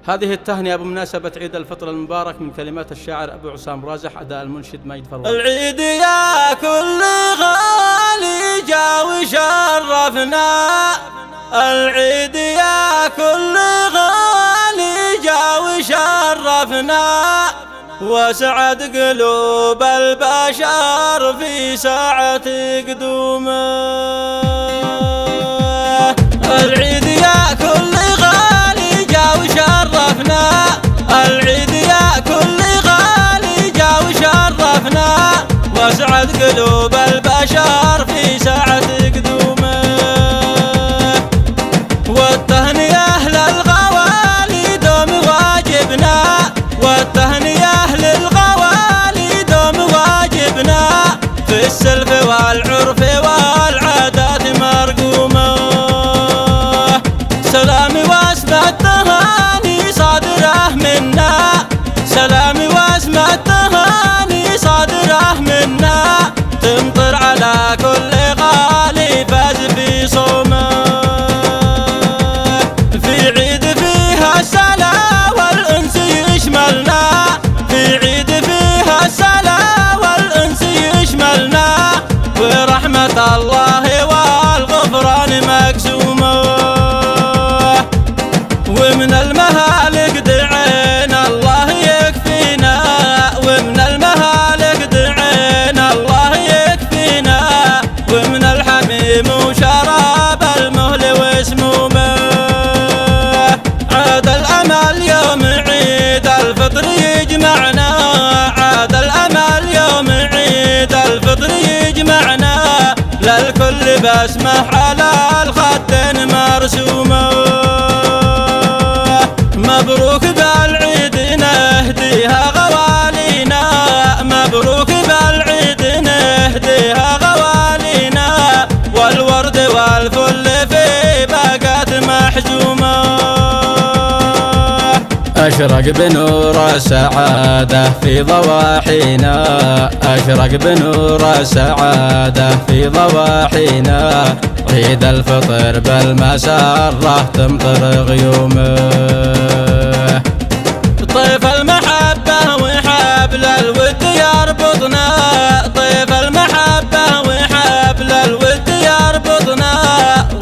هذه التهنئة بمناسبة عيد الفطر المبارك من كلمات الشاعر أبو عصام رازح، أداء المنشد ماجد فروان. العيد يا كل غالي جا وشرفنا، العيد يا كل غالي جا وشرفنا، وسعد قلوب البشر في ساعة قدومه. العيد يا كل غالي جا وشرفنا، العيد يا كل غالي جا وشرفنا، وسعد قلوب البشر في ساعة قدومه. والتهنئة للغوالي دوم واجبنا، والتهنئة للغوالي دوم واجبنا، في السلف والعرف والعادات مرقومه. سلامي واسم التهاني صادره منا، سلامي واسم التهاني صادره منا، تمطر على كل غالي فاز في صومه. في عيد فيها السلا والأنس يشملنا، في عيد فيها السلا والأنس يشملنا، ورحمة الله والغفران مقسومه. ومن المهالك دعينا الله يكفينا، ومن المهالك دعينا الله يكفينا، ومن الحميم وشراب المهل وسمومه. عاد الأمل يوم عيد الفطر يجمعنا، عاد الأمل يوم عيد الفطر يجمعنا، للكل بسمة على الخدين مرسومه. مبروك بالعيد نهديها غوالينا، مبروك بالعيد نهديها غوالينا، والورد والفل في باقات محجومه. أشرق بنور السعادة في ضواحينا، أشرق بنور السعادة في ضواحينا، عيد الفطر بالمسرة تمطر غيومه. طيف المحبة وحبل الود يربطنا، طيف المحبة وحبل الود يربطنا،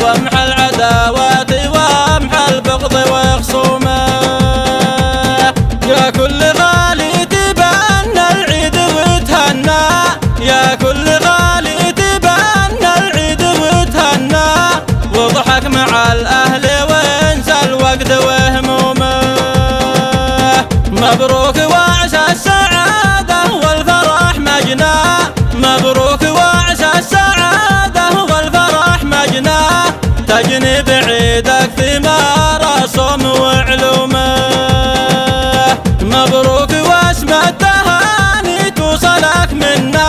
وامحى العداوات وامحى البغض وخصومه. يا كل غالي تبنى العيد وتهنى، يا كل غالي تبنى العيد وتهنى، واضحك مع الأهل وانسى الوقت وهمومه. مبروك وعسى السعادة والفرح مجنى، مبروك وعسى السعادة والفرح مجنى، تجني بعيدك ثمار صوم وعلومه. مبروك واسم التهاني توصلك منا،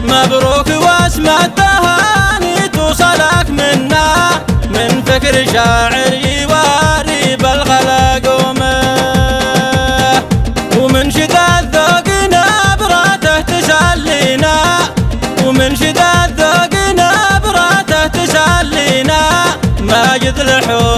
مبروك واسم التهاني توصلك منا، من فكر شاعر يواري بالغلا قومه. ومن شداد ذوق نبراته تسلينا، ومن شداد ذوق نبراته تسلينا، ماجد الحور